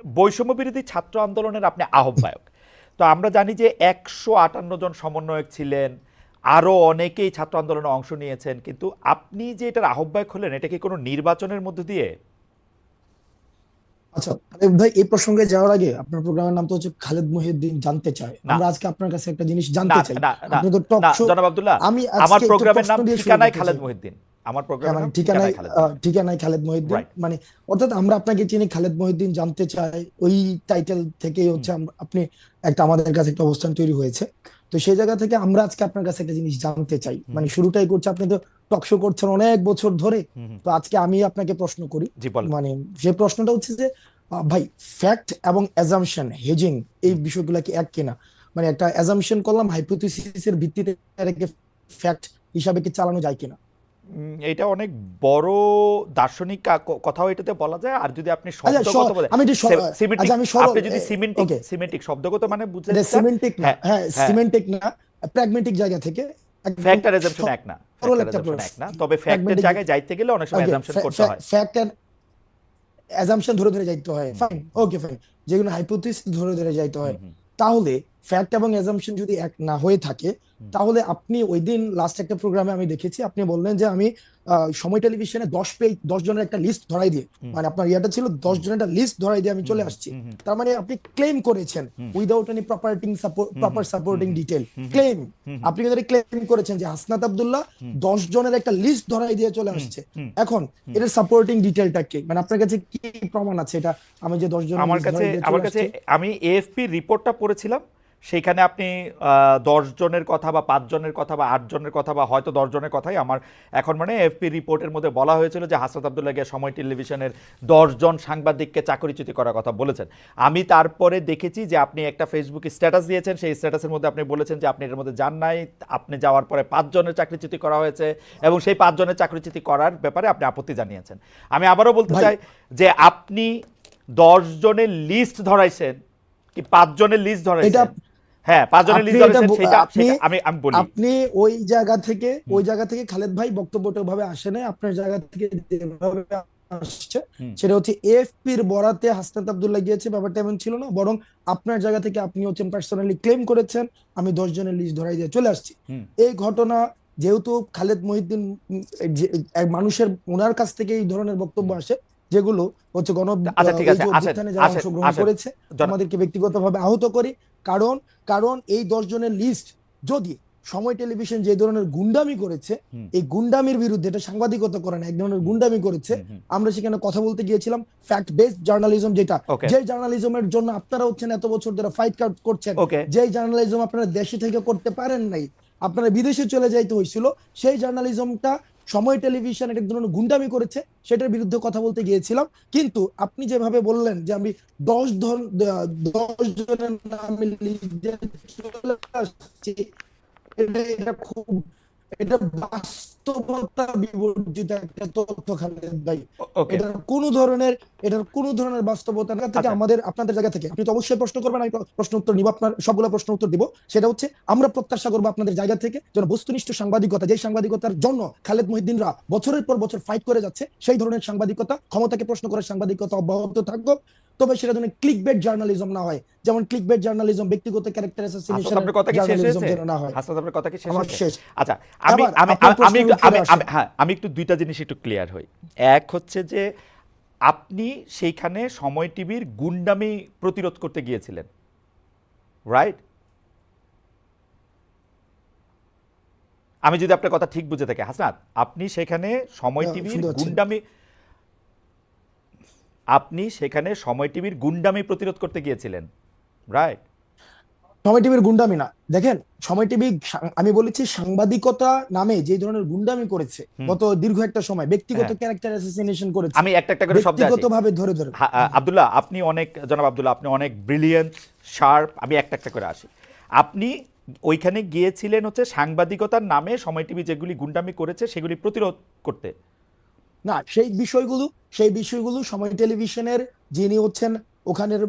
বৈষম্য বিরোধী ছাত্র আন্দোলনের আপনি আহ্বায়ক। তো আমরা জানি যে 158 জন সমন্বয়ক ছিলেন, আরও অনেকেই ছাত্র আন্দোলনে অংশ নিয়েছেন, কিন্তু আপনি যে এটার আহ্বায়ক হলেন, এটা কি কোনো নির্বাচনের মধ্য দিয়ে? আচ্ছা, ভাই এই প্রসঙ্গে যাওয়ার আগে আপনার প্রোগ্রামের নাম তো হচ্ছে খালেদ মহিউদ্দিন জানতে চায়। না, আমরা আজকে আপনার কাছে একটা জিনিস না, জানতে চাই। না, না, আপনি তো টক না, শো। জনাব আব্দুল্লাহ, আমি আমার আজকে একটা প্রোগ্রামের প্রশ্ন নাম দিয়ে শুরু ঠিকানায় করতে খালেদ চাই। মহিউদ্দিন। আমার হ্যাঁ, প্রোগ্রামের মানে নাম ঠিকানায় খালেদ মহিউদ্দিন। ঠিকানায় খালেদ মহিউদ্দিন, রাইট। মানে অর্থাৎ আমরা আপনাকে চিনি খালেদ মহিউদ্দিন জানতে চাই, ওই টাইটেল থেকেই হচ্ছে আপনি একটা আমাদের কাছে একটা অবস্থান তৈরি হয়েছে। তো সেই জায়গা থেকে আমরা আজকে আপনার কাছে একটা জিনিস জানতে চাই, মানে শুরুটাই করছে, আপনি তো টক শো করছেন অনেক বছর ধরে। তো আজকে আমি আপনাকে প্রশ্ন করি, জি, বলেন। মানে যে প্রশ্নটা হচ্ছে যে ভাই, ফ্যাক্ট এবং অ্যাজাম্পশন হেজিং এই বিষয়গুলো কি এক কিনা? মানে একটা অ্যাজাম্পশন করলাম, হাইপোথিসিসের ভিত্তিতে এটাকে ফ্যাক্ট হিসাবে কি চালানো যায় কিনা? এটা অনেক বড় দার্শনিক কথাও এটাতে বলা যায়। আর যদি আপনি আচ্ছা, শব্দগত বলে আমি একটু সিমেন্টিক, আচ্ছা আমি সরল, আপনি যদি সিমেন্টিক ওকে, সিমেন্টিক শব্দগত মানে এটা বুঝাতে চান। সিমেন্টিক না, হ্যাঁ, হ্যাঁ হ্যাঁ, সিমেন্টিক না, প্র্যাগমেটিক জায়গা থেকে একদম ফ্যাক্ট আর অ্যাজাম্পশন এক না, ফ্যাক্ট সরল আর একটা অ্যাজাম্পশন এক প্রশ্ন। না, তবে ফ্যাক্টের প্র্যাগমেটিক, জায়গায় যাইতে গেলে অনেক সময় ওকে, অ্যাজাম্পশন করতে হয়। ফ্যাক্ট এন্ড অ্যাজাম্পশন ধরে ধরে যাইতে হয়, হুম, ফাইন, হুম, হুম, ওকে ফাইন, যেগুলো হাইপোথিসিস ধরে ধরে যাইতে হুম, হয়। হুম, তাহলে ফ্যাক্ট এবং অ্যাজাম্পশন যদি এক না হয়ে থাকে, হুম, তাহলে আপনি ওই দিন লাস্ট একটা প্রোগ্রামে আমি দেখেছি আপনি বললেন যে আমি সময় টেলিভিশনে 10 জনের একটা লিস্ট ধরাই দিয়ে, হুম, মানে আপনার ইয়াটা ছিল দশ হুম, জনের একটা লিস্ট ধরাই দিয়ে আমি হুম, চলে হুম, আসছি। হুম, হুম, তার মানে আপনি ক্লেম করেছেন হুম, উইদাউট এনি হুম, প্রপার হুম, সাপোর্টিং হুম, ডিটেল হুম, হুম, ক্লেম। হুম, আপনি কিন্তু ক্লেম করেছেন যে হাসনাত আব্দুল্লাহ হুম, 10 জনের একটা লিস্ট ধরাই দিয়ে চলে হুম, আসছে। হুম, এখন হুম। এটার সাপোর্টিং ডিটেলটা কি, মানে আপনার কাছে কি প্রমাণ আছে এটা আমি যে 10 জনের আমার লিস্ট কাছে ধরাই দিয়ে আমার চলে কাছে আসছে? আমি এএফপি রিপোর্টটা পড়েছিলাম। সেইখানে আপনি 10 জনের কথা বা 5 জনের কথা বা 8 জনের কথা বা হয়তো 10 জনের কথাই আমার এখন মানে এএফপি রিপোর্টের মধ্যে বলা হয়েছিল যে হাসনাত আব্দুল্লাহ গিয়ে সময় টেলিভিশনের 10 জন সাংবাদিককে চাকরিচ্যুতি করার কথা বলেছেন। আমি তারপরে দেখেছি যে আপনি একটা ফেসবুকে স্ট্যাটাস দিয়েছেন, সেই স্ট্যাটাসের মধ্যে আপনি বলেছেন যে আপনি এর মধ্যে যান নাই, আপনি যাওয়ার পরে 5 জনের চাকরিচ্যুতি করা হয়েছে এবং সেই 5 জনের চাকরিচ্যুতি করার ব্যাপারে আপনি আপত্তি জানিয়েছেন। আমি আবারও বলতে ভাই চাই যে আপনি 10 জনের লিস্ট ধরাইছেন কি 5 জনের লিস্ট এটা, ধরাইছেন? হ্যাঁ, 5 জনের আপনি লিস্ট এটা ধরেছেন, সেটা আপনি সেটা আমি বলি। আপনি ওই হুম, জায়গা থেকে খালেদ ভাই বক্তব্যটা ভাবে আসে নাই, আপনার জায়গা থেকে যেভাবে আসছে হুম, সেটা হচ্ছে এএফপির বরাতে হাসনাত আব্দুল্লাহ গিয়েছে, ব্যাপারটা এমন ছিল না, বরং আপনার জায়গা থেকে আপনি হচ্ছেন পার্সোনালি ক্লেম করেছেন আমি 10 জনের লিস্ট ধরাই দিয়ে চলে আসছি। হুম, এই ঘটনা যেহেতু খালেদ মহিউদ্দিন এক মানুষের ওনার কাছ থেকে এই ধরনের বক্তব্য হুম। আসে, যেগুলো হচ্ছে আচ্ছা, ঠিক এই আছে, যে আসেন, অভ্যুত্থানে যারা আসেন, অংশগ্রহণ আসেন। করেছে জন আমাদেরকে ব্যক্তিগতভাবে আহত করি। কারণ কারণ এই 10 জনের লিস্ট যদি সময় টেলিভিশন যে ধরনের গুন্ডামি করেছে, হুম, এই গুন্ডামির বিরুদ্ধে, এটা সাংবাদিকতা করে না, এক ধরনের হুম, গুন্ডামি করেছে, হুম, হুম। আমরা সেখানে কথা বলতে গিয়েছিলাম ফ্যাক্ট বেসড জার্নালিজম, যেটা ওকে, যে জার্নালিজমের জন্য আপনারা হচ্ছেন এত বছর ধরে ফাইট করছেন, ওকে। যে জার্নালিজম আপনারা দেশে থেকে করতে পারেন নাই, আপনারা বিদেশে চলে যাইতে হয়েছিল, সেই জার্নালিজমটা সময় টেলিভিশন এক ধরনের গুন্ডামি করেছে, সেটার বিরুদ্ধে কথা বলতে গিয়েছিলাম। কিন্তু আপনি যেভাবে বললেন যে আমি 10 জনের নামে লিস্ট চলে আসছি, এটা খুব, এটা বাস্তবতা বিবর্জিত একটা তথ্য খালেদ ভাই। ওকে। এটার কোনো ধরনের এটার কোনো ধরনের বাস্তবতা না থেকে, আচ্ছা, আমাদের আপনাদের জায়গা থেকে আপনি তো অবশ্যই প্রশ্ন করবেন, আমি প্রশ্ন উত্তর নিব, আপনার সবগুলো প্রশ্ন উত্তর দিব। সেটা হচ্ছে আমরা প্রত্যাশা করবো আপনাদের জায়গা থেকে যেন বস্তুনিষ্ঠ সাংবাদিকতা, যে সাংবাদিকতার জন্য খালেদ মহিউদ্দিনরা বছরের পর বছর ফাইট করে যাচ্ছে, সেই ধরনের সাংবাদিকতা, ক্ষমতাকে প্রশ্ন করার সাংবাদিকতা অব্যাহত থাকুক। তবে সেটা যেন ক্লিকবেট জার্নালিজম না হয়, যেমন ক্লিকবেট জার্নালিজম, ব্যক্তিগত ক্যারেক্টার হাসনাত অ্যাসাসিনেশনের আপনার কথা কি শেষ জার্নালিজম হয়েছে? যেন না হয়। হাসনাত আপনার কথা কি শেষ আমার হয়েছে? শেষ। আচ্ছা, আমি আবার আমি আপনার আমি প্রশ্নের একটু উত্তরে আসেন। হ্যাঁ, আমি একটু 2টা জিনিস একটু ক্লিয়ার হই। এক হচ্ছে যে আপনি সেইখানে সময় টিভির গুন্ডামি প্রতিরোধ করতে গিয়েছিলেন, রাইট? আমি যদি আপনার কথা ঠিক বুঝে থাকি হাসনাত, আপনি সেখানে সময় টিভির শুনতে পাচ্ছেন? গুন্ডামি আপনি সেখানে সময় টিভির গুন্ডামি প্রতিরোধ করতে গিয়েছিলেন, রাইট? সময় টিভির গুন্ডামি না, দেখেন, সময় টিভি, আমি বলেছি সাংবাদিকতা নামে যে ধরনের গুন্ডামি করেছে হুম, গত দীর্ঘ একটা সময়, ব্যক্তিগত হ্যাঁ। ক্যারেক্টার অ্যাসাসিনেশন করেছে আমি একটা একটা করে শব্দে আসি। ব্যক্তিগতভাবে ধরে ধরে। আব্দুল্লাহ, আপনি অনেক, জনাব আব্দুল্লাহ, আপনি অনেক ব্রিলিয়েন্ট, শার্প। আমি একটা একটা করে আসি। আপনি ওইখানে গিয়েছিলেন হচ্ছে সাংবাদিকতার নামে সময় টিভি যেগুলি গুন্ডামি করেছে সেগুলি প্রতিরোধ করতে। না, সেই বিষয়গুলো সময় টেলিভিশনের যিনি হচ্ছেন ওখানের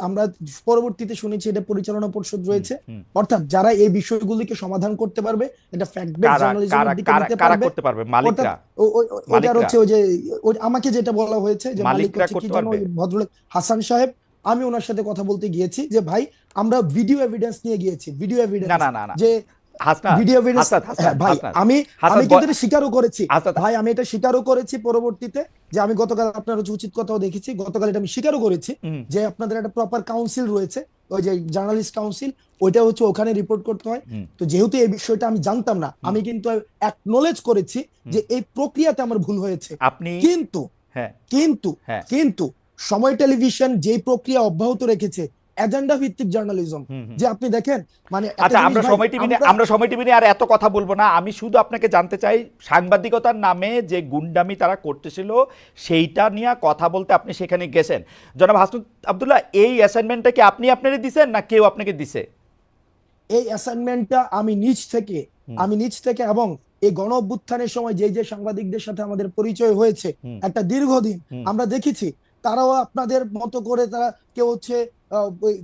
আমরা পরবর্তীতে শুনেছি এটা পরিচালনা পরিষদ হুম, রয়েছে, হুম। অর্থাৎ যারা এই বিষয়গুলিকে সমাধান করতে পারবে, এটা ফ্যাক্ট বেস কারা কারা জার্নালিজমের দিকে কারা নিতে কারা পারবে। করতে পারবে? অর্থাৎ মালিকরা? ওইটার মালিকরা? হচ্ছে ওই যে আমাকে যেটা বলা হয়েছে যে মালিক মালিকরা হচ্ছে কি করতে যেন পারবে? ওই ভদ্রলোক হাসান সাহেব, আমি ওনার সাথে কথা বলতে গিয়েছি যে ভাই আমরা ভিডিও এভিডেন্স নিয়ে গিয়েছি, ভিডিও না এভিডেন্স না না না যে হাসনাত ভিডিও এভিডেন্স। হাসনাত হ্যাঁ হাসনাত ভাই, হাসনাত আমি হাসনাত আমি কিন্তু এটা স্বীকারও করেছি হাসনাত ভাই, আমি এটা স্বীকারও করেছি পরবর্তীতে, যে আমি গতকাল আপনার হচ্ছে উচিত কথাও দেখেছি, গতকাল এটা আমি স্বীকারও করেছি হুম, যে আপনাদের একটা প্রপার কাউন্সিল রয়েছে, ওই যে জার্নালিস্ট কাউন্সিল, ওইটা হচ্ছে ওখানে রিপোর্ট করতে হয়। হুম, তো যেহেতু এই বিষয়টা আমি জানতাম না, হুম, আমি কিন্তু অ্যাকনলেজ করেছি হুম। যে এই প্রক্রিয়াতে আমার ভুল হয়েছে। আপনি কিন্তু হ্যাঁ কিন্তু হ্যাঁ কিন্তু সময় টেলিভিশন যে প্রক্রিয়া অব্যাহত রেখেছে, এজেন্ডা ভিত্তিক জার্নালিজম, হুম হুম যে আপনি দেখেন মানে একটা আচ্ছা, জিনিস আমরা ভাই, সময় টিভি নিয়ে আমরা সময় টিভি নিয়ে আর এত কথা বলবো না। আমি শুধু আপনাকে জানতে চাই সাংবাদিকতার নামে যে গুন্ডামি তারা করতেছিল সেইটা নিয়ে কথা বলতে আপনি সেখানে গেছেন। জনাব হাসনাত আব্দুল্লাহ, এই অ্যাসাইনমেন্টটা কি আপনি আপনারে দিছেন না কেউ আপনাকে দিছে? এই অ্যাসাইনমেন্টটা হুম আমি নিজ থেকে এবং এই গণ অভ্যুত্থানের সময় যে যে সাংবাদিকদের সাথে আমাদের পরিচয় হয়েছে হুম একটা দীর্ঘদিন, হুম আমরা দেখেছি তারাও আপনাদের মতো করে তারা কেউ হচ্ছে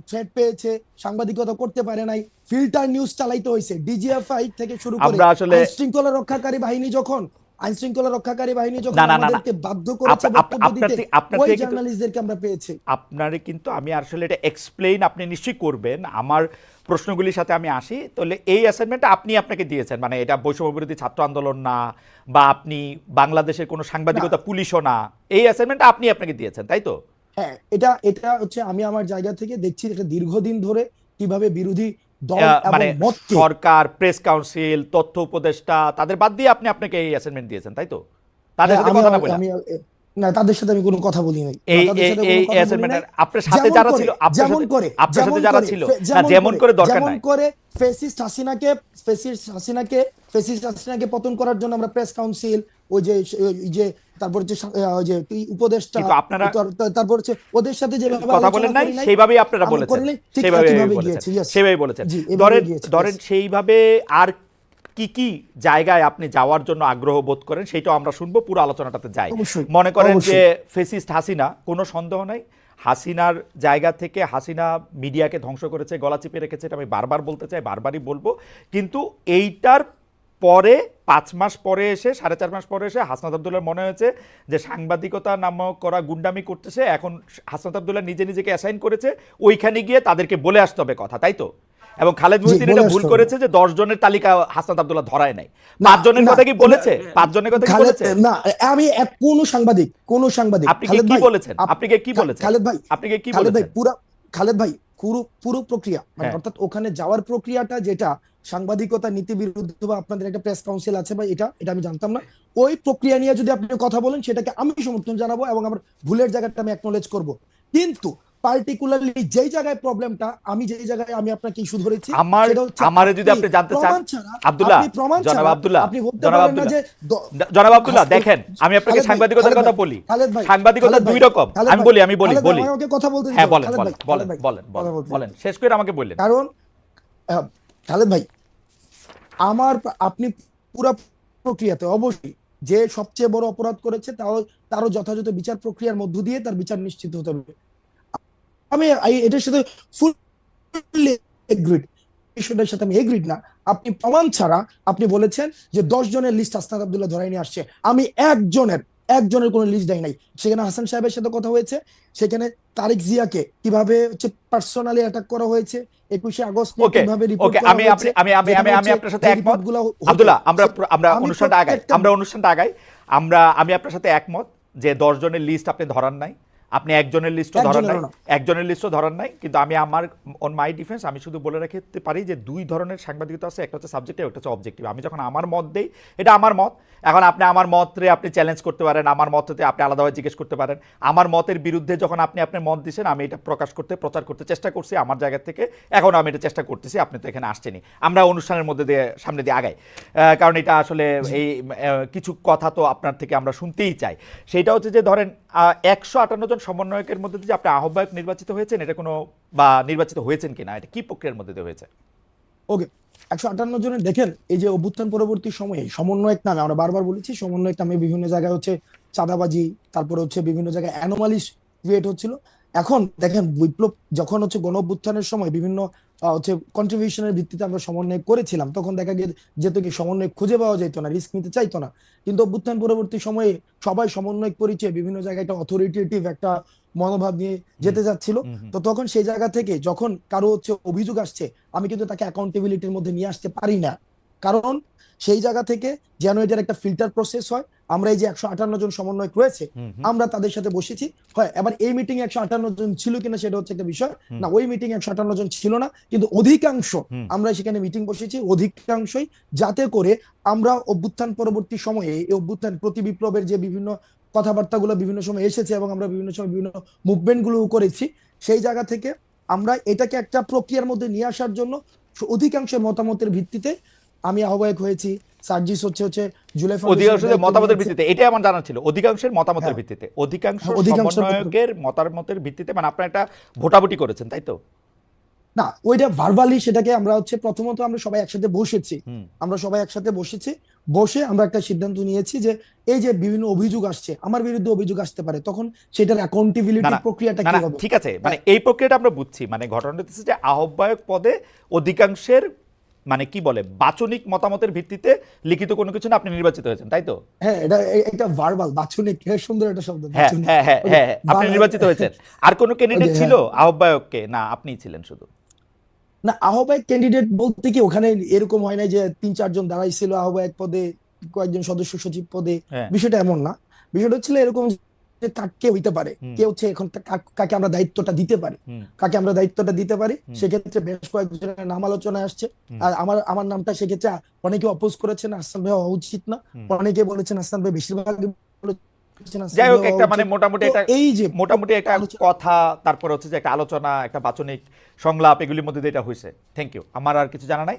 থ্রেট পেয়েছে, সাংবাদিকতা করতে পারে নাই, ফিল্টার নিউজ চালাইতে হয়েছে, ডিজিএফআই থেকে শুরু করে আমরা আসলে আইন শৃঙ্খলা রক্ষাকারী বাহিনী যখন না না না না আমাদেরকে বাধ্য করেছে বক্তব্য আপনার দিতে, থেকে আপনার ওই থেকে কিন্তু জার্নালিস্টদেরকে আমরা পেয়েছি। আপনারে কিন্তু আমি আসলে এটা এক্সপ্লেইন আপনি নিশ্চয়ই করবেন। আমার প্রশ্নগুলির সাথে আমি আসি। তাহলে এই অ্যাসাইনমেন্টটা আপনি আপনাকে দিয়েছেন, মানে এটা বৈষম্য বিরোধী ছাত্র আন্দোলন না, বা আপনি বাংলাদেশের কোনো না, সাংবাদিকতা পুলিশও না, এই অ্যাসাইনমেন্টটা আপনি আপনাকে দিয়েছেন, তাই তো? হ্যাঁ, এটা এটা হচ্ছে আমি আমার জায়গা থেকে দেখছি এটা দীর্ঘদিন ধরে কিভাবে বিরোধী দল এবং মানে মতকে। সরকার, প্রেস কাউন্সিল, তথ্য উপদেষ্টা তাদের বাদ দিয়ে আপনি আপনাকে এই অ্যাসাইনমেন্ট দিয়েছেন, তাই তো? তাদের হ্যাঁ, সাথে আমি কথা না বলে আমি না, তাদের সাথে আমি কোনো কথা বলি নাই, না, এই তাদের এই সাথে এই কোনো কথা বলি নাই। অ্যাসাইনমেন্টের আপনার সাথে যেমন যারা করে ছিল, যেমন করে আপনার সাথে যারা ছিল না, যেমন করে দরকার নাই। ফেসিস্ট হাসিনাকে ফেসিস্ট হাসিনাকে ফেসিস্ট হাসিনাকে পতন করার জন্য আমরা প্রেস কাউন্সিল, ওই যে ওই যে তারপর হচ্ছে ওই যে উপদেষ্টা, কিন্তু আপনারা তারপর হচ্ছে ওদের সাথে যেভাবে কথা আলোচনা বলেন নাই, করি নাই, সেইভাবেই আপনারা আমরা বলেছেন, করি নাই, ঠিক সেইভাবে একইভাবে বলেছেন, গিয়েছি। Yes, সেইভাবে বলেছেন। জি, এভাবে ধরেন গিয়েছি। ধরেন Yes. সেইভাবে আর কি কি জায়গায় আপনি যাওয়ার জন্য আগ্রহ বোধ করেন সেটাও আমরা শুনবো, পুরো আলোচনাটাতে যাই। অবশ্যই, মনে করেন যে অবশ্যই। ফেসিস্ট হাসিনা, কোনো সন্দেহ নাই, হাসিনার জায়গা থেকে হাসিনা মিডিয়াকে ধ্বংস করেছে, গলা চিপে রেখেছে, এটা আমি বারবার বলতে চাই, বারবারই বলবো। কিন্তু এইটার পরে 5 মাস পরে এসে, 4.5 মাস পরে এসে হাসনাত আব্দুল্লাহর মনে হয়েছে যে সাংবাদিকতা নামক করা গুন্ডামি করতেছে, এখন হাসনাত আব্দুল্লাহ নিজে নিজেকে অ্যাসাইন করেছে ওইখানে গিয়ে তাদেরকে বলে আসতে হবে কথা, তাই তো? এবং খালেদ জি, মহিউদ্দিন বলে এটা আসতে ভুল হবে। করেছে যে 10 জনের তালিকা হাসনাত আব্দুল্লাহ ধরায় নাই। না, 5 জনের না, কথা কি বলেছে? 5 জনের কথা কি খালেদ, বলেছে? না, আমি কোন সাংবাদিক আপনি খালেদ কি ভাই, বলেছেন? আপনি কি বলেছেন? খালেদ ভাই, আপনি কি খালেদ ভাই, বলেছেন? খালেদ ভাই, পুরো প্রক্রিয়া মানে হ্যাঁ অর্থাৎ ওখানে যাওয়ার প্রক্রিয়াটা যেটা সাংবাদিকতা নীতি বিরুদ্ধ বা আপনাদের একটা প্রেস কাউন্সিল আছে বা এটা এটা আমি জানতাম না, ওই প্রক্রিয়া নিয়ে যদি আপনি কথা বলেন সেটাকে আমি সমর্থন জানাবো এবং আমার ভুলের জায়গাটা আমি অ্যাকনলেজ করব। কিন্তু পার্টিকুলারলি যেই জায়গায় প্রবলেমটা, আমি যেই জায়গায় আমি আপনাকে ইস্যু ধরেছি সেটা হচ্ছে আমারে যদি আপনি জানতে চান, প্রমাণ ছাড়া, আব্দুল্লাহ, আপনি প্রমাণ জনাব ছাড়া আব্দুল্লাহ, আপনি বলতে জনাব পারেন না আব্দুল্লাহ, যে জনাব আব্দুল্লাহ, দেখেন আমি আপনাকে খালেদ ভাই, সাংবাদিকতার খালেদ কথা ভাই, বলি। খালেদ ভাই, সাংবাদিকতা খালেদ ভাই, দুই রকম। খালেদ আমি ভাই, বলি আমি বলি খালেদ ভাই, বলি আমাকে কথা বলতে হ্যাঁ দিন, বলেন খালেদ বলেন ভাই, খালেদ বলেন ভাই, বলেন কথা বলেন বলতে দিন। বলেন, শেষ করে আমাকে বললেন। কারণ আহ, খালেদ ভাই, আমার আপনি পুরো প্রক্রিয়াতে অবশ্যই যে সবচেয়ে বড় অপরাধ করেছে তারও যথাযথ বিচার প্রক্রিয়ার মধ্য দিয়ে তার বিচার নিশ্চিত হতে হবে। আমি এটার সাথে ফুললি এগ্রিড, বিষয়টার সাথে আমি এগ্রিড না। আপনি প্রমাণ ছাড়া আপনি বলেছেন যে 10 জনের লিস্ট হাসনাত আব্দুল্লাহ ধরাই নিয়ে আসছে, আমি একজনের কোনো লিস্ট দেয় নাই। সেখানে হাসান সাহেবের সাথে কথা হয়েছে, সেখানে তারিক জিয়াকে কিভাবে হচ্ছে পার্সোনালি অ্যাটাক করা হয়েছে, 21শে আগস্ট নিয়ে ওকে কিভাবে রিপোর্ট ওকে, করা আমি হয়েছে, আমি আপনার সাথে যে একমত রিপোর্টগুলো আব্দুল্লাহ। আমরা আমি অনুষ্ঠানটা আগাই, প্রত্যেকটা আমি আপনার সাথে একমত যে 10 জনের লিস্ট আপনি ধরান নাই, আপনি একজনের লিস্টও ধরান নাই, একজনেরও না। একজনের লিস্টও ধরান নাই। কিন্তু আমি আমার অন মাই ডিফেন্স আমি শুধু বলে রাখতে পারি যে দুই ধরনের সাংবাদিকতা আছে, একটা হচ্ছে সাবজেক্টিভ, একটা হচ্ছে অবজেক্টিভ। আমি যখন আমার মত দেই, এটা আমার মত, এখন আপনি আমার মতরে আপনি চ্যালেঞ্জ করতে পারেন, আমার মততে আপনি আলাদাভাবে জিজ্ঞেস করতে পারেন। আমার মতের বিরুদ্ধে যখন আপনি আপনার মত দিচ্ছেন, আমি এটা প্রচার করতে চেষ্টা করছি আমার জায়গা থেকে, এখন আমি এটা চেষ্টা করতেছি, আপনি তো এখানে আসছেনই, আমরা অনুষ্ঠানের মধ্যে দিয়ে সামনে দিয়ে আগাই। কারণ এটা আসলে এই কিছু কথা তো আপনার থেকে আমরা শুনতেই চাই। সেইটা হচ্ছে যে ধরেন 158 জন সমন্বয়কের মধ্যে যে আপনি আহ্বায়ক নির্বাচিত হয়েছেন, এটা কোনো বা নির্বাচিত হয়েছেন কিনা, এটা কি প্রক্রিয়ার মধ্যে দিয়ে হয়েছে? ওকে, 158 জনের দেখেন, এই যে অভ্যুত্থান পরবর্তী সময়ে সমন্বয়ক নামে আমরা বারবার বলেছি, সমন্বয়ক নামে বিভিন্ন জায়গায় হচ্ছে চাঁদাবাজি, তারপরে হচ্ছে বিভিন্ন জায়গায় অ্যানোমালিস ক্রিয়েট হচ্ছিল। এখন দেখেন বিপ্লব যখন হচ্ছে গণ অভ্যুত্থানের সময় বিভিন্ন হচ্ছে কন্ট্রিবিউশনের ভিত্তিতে আমরা সমন্বয় করেছিলাম, তখন দেখা যেত কি সমন্বয় খুঁজে পাওয়া যেত না, রিস্ক নিতে চাইতো না। কিন্তু অভ্যুত্থান পরবর্তী সময়ে সবাই সমন্বয় পরিচয় বিভিন্ন জায়গায় একটা অথরিটেটিভ একটা মনোভাব নিয়ে হুম, যেতে যাচ্ছিল। হুম, হুম, তো তখন সেই জায়গা থেকে যখন কারো হচ্ছে অভিযোগ আসছে, আমি কিন্তু তাকে অ্যাকাউন্টেবিলিটির মধ্যে নিয়ে আসতে পারি না, কারণ সেই জায়গা থেকে যেন এটার একটা ফিল্টার প্রসেস হয়। আমরা এই যে 158 জন সমন্বয়ক রয়েছে, হুম, হুম, আমরা তাদের সাথে বসেছি। হয় এবার এই মিটিং 158 জন ছিল কিনা সেটা হচ্ছে একটা বিষয় হুম, না, ওই মিটিং 158 জন ছিল না, কিন্তু অধিকাংশ হুম, আমরা সেখানে মিটিং বসেছি অধিকাংশই, যাতে করে আমরা অভ্যুত্থান পরবর্তী সময়ে এই অভ্যুত্থান প্রতি বিপ্লবের যে বিভিন্ন কথাবার্তাগুলো বিভিন্ন সময় এসেছে এবং আমরা বিভিন্ন সময় বিভিন্ন মুভমেন্ট গুলো করেছি, সেই জায়গা থেকে আমরা এটাকে একটা প্রক্রিয়ার মধ্যে নিয়ে আসার জন্য অধিকাংশের মতামতের ভিত্তিতে আমি আহ্বায়ক হয়েছি। সার্জিস হচ্ছে হচ্ছে জুলাই ফাউন্ডেশনের অধিকাংশের দায়িত্ব মতামতের নিয়েছে। ভিত্তিতে, এটাই আমার জানা ছিল, অধিকাংশের মতামতের হ্যাঁ, ভিত্তিতে, অধিকাংশ হ্যাঁ, অধিকাংশের মত সমন্বয়কের মতামতের ভিত্তিতে, মানে আপনারা একটা ভোটাভুটি করেছেন তাই তো? না, ওইটা ভার্বালি সেটাকে আমরা হচ্ছে প্রথমত আমরা সবাই একসাথে বসেছি, হুম। আমরা সবাই একসাথে বসেছি, বসে আমরা একটা সিদ্ধান্ত নিয়েছি যে এই যে বিভিন্ন অভিযোগ আসছে, আমার বিরুদ্ধে অভিযোগ আসতে পারে, তখন সেটার না অ্যাকাউন্টেবিলিটি না প্রক্রিয়াটা না কি না, হবে। ঠিক আছে, মানে হ্যাঁ, এই প্রক্রিয়াটা আমরা বুঝছি, মানে ঘটনা হচ্ছে যে আহ্বায়ক পদে অধিকাংশের, মানে কি বলে, বাচনিক মতামতের ভিত্তিতে লিখিত কোনো কিছু না, আপনি নির্বাচিত হয়েছেন তাই তো? হ্যাঁ, এটা ভার্বাল বাচনিক, সুন্দর একটা শব্দ হ্যাঁ বাচনিক। হ্যাঁ হ্যাঁ ওকে, হ্যাঁ হ্যাঁ, আপনি নির্বাচিত হয়েছেন। আর কোনো ক্যান্ডিডেট ওকে, ছিল হ্যাঁ। আহ্বায়ককে? না, আপনিই ছিলেন শুধু? না, আহ্বায়ক ক্যান্ডিডেট বলতে কি ওখানে এরকম হয় না যে 3-4 জন দাঁড়াইছিল আহ্বায়ক পদে, কয়েকজন সদস্য সচিব পদে, হ্যাঁ। বিষয়টা এমন না। বিষয়টা হচ্ছিল এরকম যে কে হইতে পারে, হুম, কে হচ্ছে এখন কাকে আমরা দায়িত্বটা দিতে পারি, হুম, কাকে আমরা দায়িত্বটা দিতে পারি। হুম, সেক্ষেত্রে বেশ কয়েকজনের নাম আলোচনায় আসছে। হুম, আর আমার আমার নামটা সেক্ষেত্রে অনেকে অপোজ করেছেন, আহসান ভাই হওয়া উচিত না, হুম। অনেকে বলেছেন আহসান ভাই, বেশিরভাগ বলেছেন আহসান যাই ভাই হোক, হওয়া একটা মানে উচিত। মোটামুটি তো একটা, এই যে মোটামুটি একটা আলোচনা, কথা, তারপরে হচ্ছে যে একটা আলোচনা, একটা বাচনিক সংলাপ, এগুলির মধ্যে দিয়ে এটা হয়েছে। থ্যাংক ইউ, আমার আর কিছু জানা নাই।